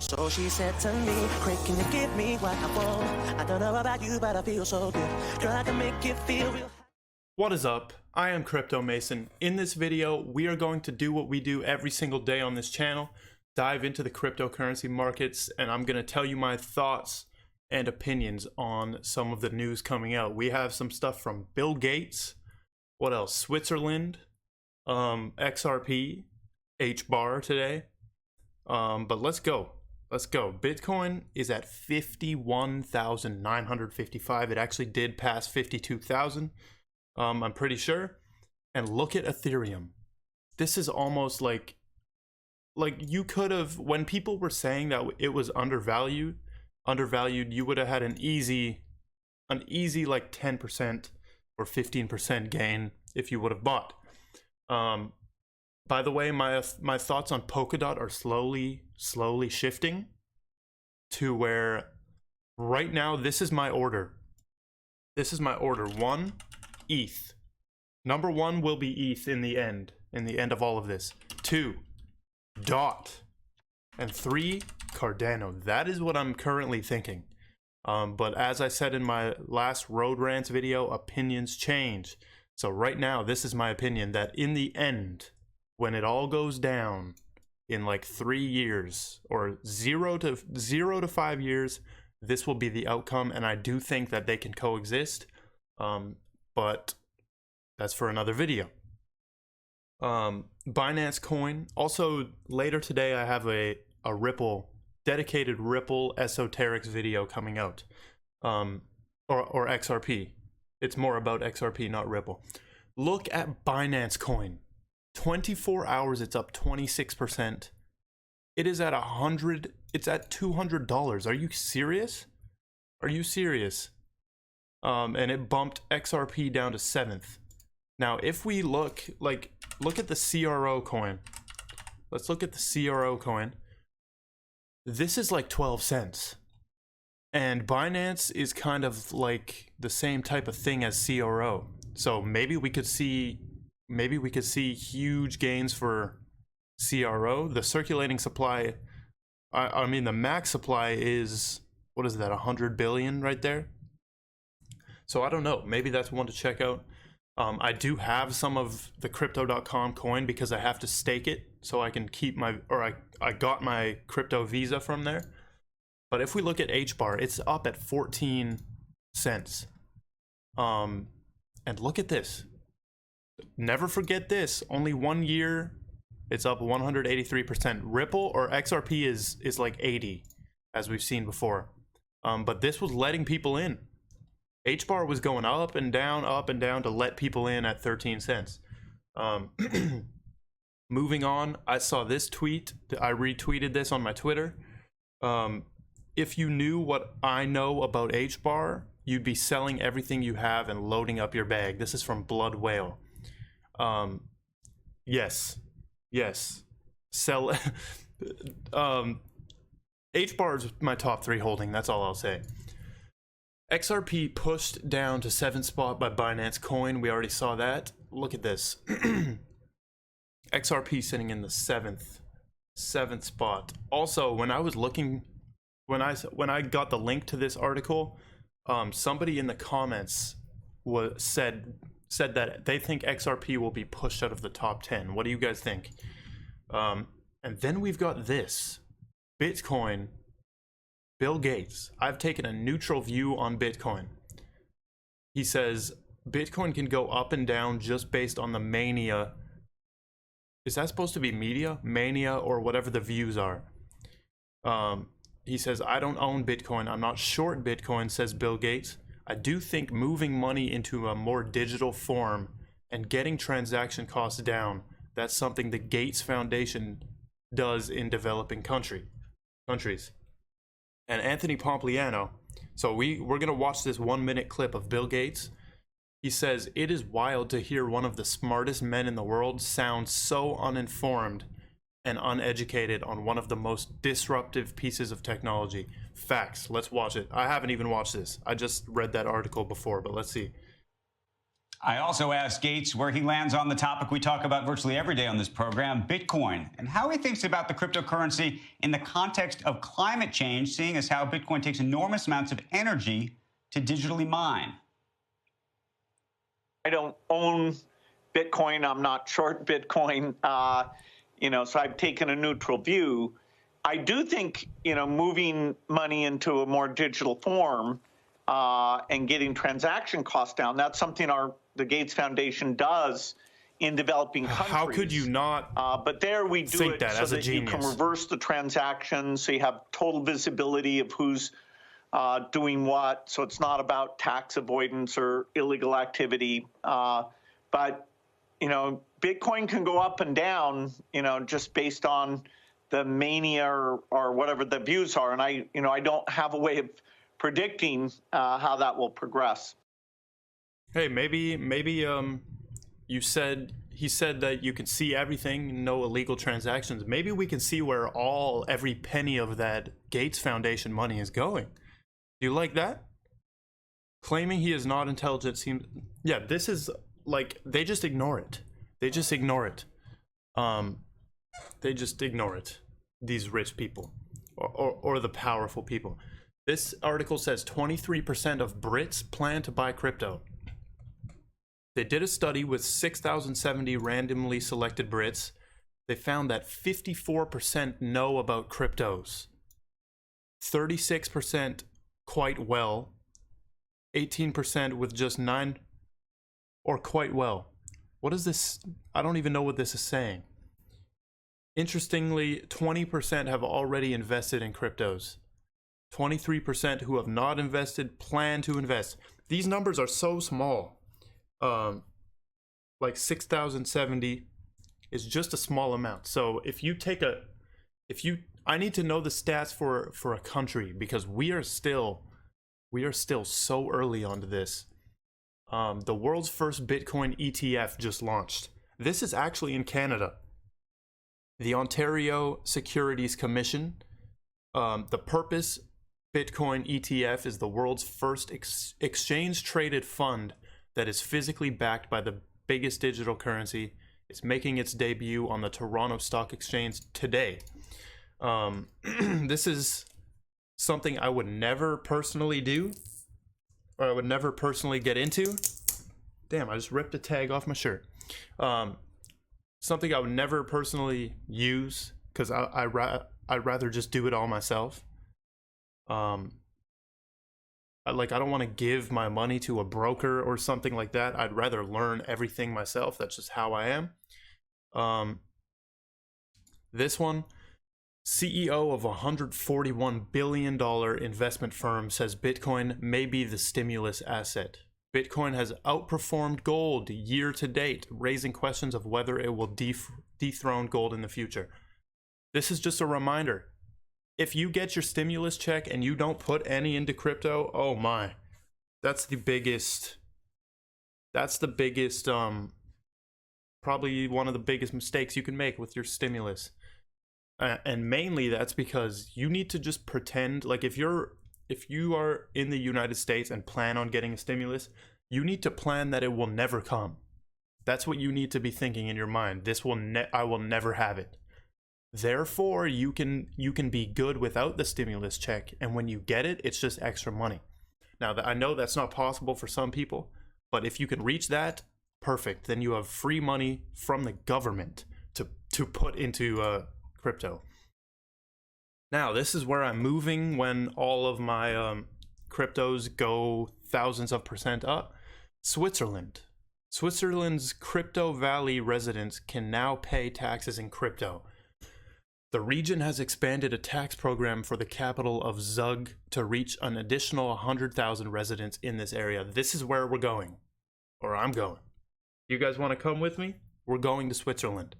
So she said to me, quick, can you give me what I want? I don't know about you, but I feel so good. Girl, I can make it feel real. What is up? I am Crypto Mason. In this video, we are going to do what we do every single day on this channel, dive into the cryptocurrency markets, and I'm going to tell you my thoughts and opinions on some of the news coming out. We have some stuff from Bill Gates, what else? Switzerland, XRP, HBAR today. But let's go. Let's go. Bitcoin is at 51,955. It actually did pass 52,000. I'm pretty sure. And look at Ethereum. This is almost like you could have, when people were saying that it was undervalued, you would have had an easy like 10% or 15% gain if you would have bought. By the way, my thoughts on Polkadot are slowly shifting to where right now this is my order. This is my order. 1, ETH. Number 1 will be ETH in the end of all of this. 2, DOT. And 3, Cardano. That is what I'm currently thinking. But as I said in my last Road Rants video, opinions change. So right now, this is my opinion that in the end, when it all goes down in like 3 years or 0 to 5 years, this will be the outcome. And I do think that they can coexist. But that's for another video. Binance Coin. Also later today, I have a Ripple, dedicated Ripple esoterics video coming out. Or XRP. It's more about XRP, not Ripple. Look at Binance Coin. 24 hours, it's up 26%. It is at 100, it's at $200. Are you serious? Are you serious? And it bumped XRP down to 7th. Now, if we look at the CRO coin. Let's look at the CRO coin. This is like 12 cents. And Binance is kind of like the same type of thing as CRO. So maybe we could see huge gains for CRO. The circulating supply, I mean the max supply is, what is that, 100 billion right there? So I don't know, maybe that's one to check out. I do have some of the crypto.com coin because I have to stake it so I can keep I got my crypto visa from there. But if we look at HBAR, it's up at 14 cents. And look at this. Never forget this. Only 1 year, it's up 183%. Ripple or XRP is like 80, as we've seen before. But this was letting people in. HBAR was going up and down to let people in at 13 cents. Moving on, I saw this tweet. I retweeted this on my Twitter. If you knew what I know about HBAR, you'd be selling everything you have and loading up your bag. This is from Blood Whale. Yes. Sell. HBAR is my top 3 holding. That's all I'll say. XRP pushed down to 7th spot by Binance Coin. We already saw that. Look at this. XRP sitting in the 7th spot. Also, when I was looking, when I got the link to this article, somebody in the comments said that they think XRP will be pushed out of the top 10. What do you guys think? And then we've got this. Bitcoin. Bill Gates. I've taken a neutral view on Bitcoin. He says Bitcoin can go up and down just based on the mania. Is that supposed to be media? Mania or whatever the views are. He says, I don't own Bitcoin. I'm not short Bitcoin, says Bill Gates. I do think moving money into a more digital form and getting transaction costs down, that's something the Gates Foundation does in developing countries. And Anthony Pompliano, so we're going to watch this 1-minute clip of Bill Gates. He says, it is wild to hear one of the smartest men in the world sound so uninformed and uneducated on one of the most disruptive pieces of technology. Facts. Let's watch it. I haven't even watched this. I just read that article before, but let's see. I also asked Gates where he lands on the topic we talk about virtually every day on this program, Bitcoin, and how he thinks about the cryptocurrency in the context of climate change, seeing as how Bitcoin takes enormous amounts of energy to digitally mine. I don't own Bitcoin. I'm not short Bitcoin, so I've taken a neutral view. I do think, moving money into a more digital form and getting transaction costs down, that's something the Gates Foundation does in developing countries. How could you not but there we do it that so as a that you can reverse the transactions, so you have total visibility of who's doing what, so it's not about tax avoidance or illegal activity. But, Bitcoin can go up and down, just based on the mania or whatever the views are. And I don't have a way of predicting how that will progress. Hey, maybe he said that you can see everything, no illegal transactions. Maybe we can see where every penny of that Gates Foundation money is going. Do you like that? Claiming he is not intelligent seems... Yeah, this is like, they just ignore it. They just ignore it. They just ignore it. These rich people or the powerful people. This article says 23% of Brits plan to buy crypto. They did a study with 6,070 randomly selected Brits. They found that 54% know about cryptos, 36% quite well, 18% with just 9 or quite well. What is this? I don't even know what this is saying. Interestingly, 20% have already invested in cryptos. 23% who have not invested plan to invest. These numbers are so small. Like 6,070 is just a small amount. So I need to know the stats for a country, because we are still so early onto this. The world's first Bitcoin ETF just launched. This is actually in Canada. The Ontario Securities Commission. The Purpose Bitcoin ETF is the world's first exchange-traded fund that is physically backed by the biggest digital currency. It's making its debut on the Toronto Stock Exchange today. This is something I would never personally do, or I would never personally get into. Damn, I just ripped a tag off my shirt. Something I would never personally use, because I'd rather just do it all myself. I don't want to give my money to a broker or something like that. I'd rather learn everything myself. That's just how I am. This one, CEO of a $141 billion investment firm says Bitcoin may be the stimulus asset. Bitcoin has outperformed gold year to date, raising questions of whether it will dethrone gold in the future. This is just a reminder. If you get your stimulus check and you don't put any into crypto, oh my, that's the biggest, probably one of the biggest mistakes you can make with your stimulus. And mainly that's because you need to just pretend, like if you are in the United States and plan on getting a stimulus, you need to plan that it will never come. That's what you need to be thinking in your mind. I will never have it. Therefore, you can be good without the stimulus check, and when you get it, it's just extra money. Now, I know that's not possible for some people, but if you can reach that, perfect. Then you have free money from the government to put into crypto. Now, this is where I'm moving when all of my cryptos go thousands of % up. Switzerland. Switzerland's Crypto Valley residents can now pay taxes in crypto. The region has expanded a tax program for the capital of Zug to reach an additional 100,000 residents in this area. This is where we're going, or I'm going. You guys want to come with me? We're going to Switzerland.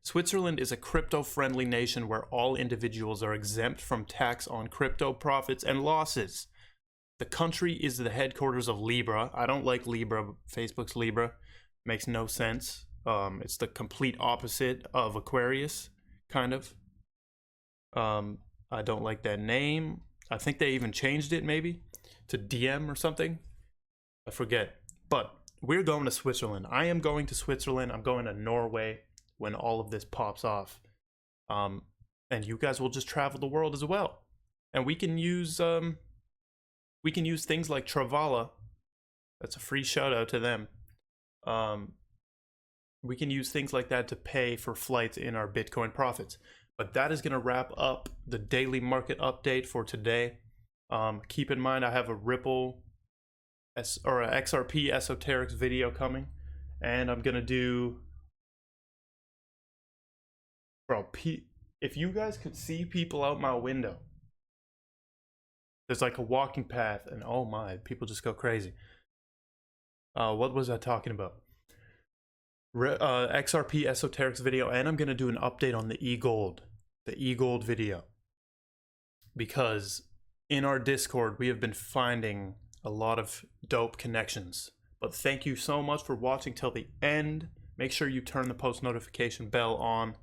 Switzerland is a crypto-friendly nation where all individuals are exempt from tax on crypto profits and losses. The country is the headquarters of Libra. I don't like Libra. Facebook's Libra makes no sense. It's the complete opposite of Aquarius, kind of. I don't like that name. I think they even changed it maybe to DM or something. I forget. But we're going to Switzerland. I am going to Switzerland. I'm going to Norway when all of this pops off. And you guys will just travel the world as well. And we can use things like Travala. That's a free shout out to them. We can use things like that to pay for flights in our Bitcoin profits. But that is going to wrap up the daily market update for today. Keep in mind, I have a Ripple or a XRP esoterics video coming, and I'm going to do, bro, if you guys could see people out my window, there's like a walking path, and oh my, people just go crazy. What was I talking about? XRP esoterics video, and I'm going to do an update on the e-gold video, because in our Discord we have been finding a lot of dope connections. But thank you so much for watching till the end. Make sure you turn the post notification bell on,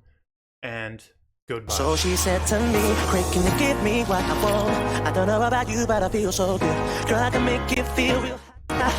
and goodbye. So she said to me, quick, can you give me what I want? I don't know about you, but I feel so good. Girl, I can make you feel real. I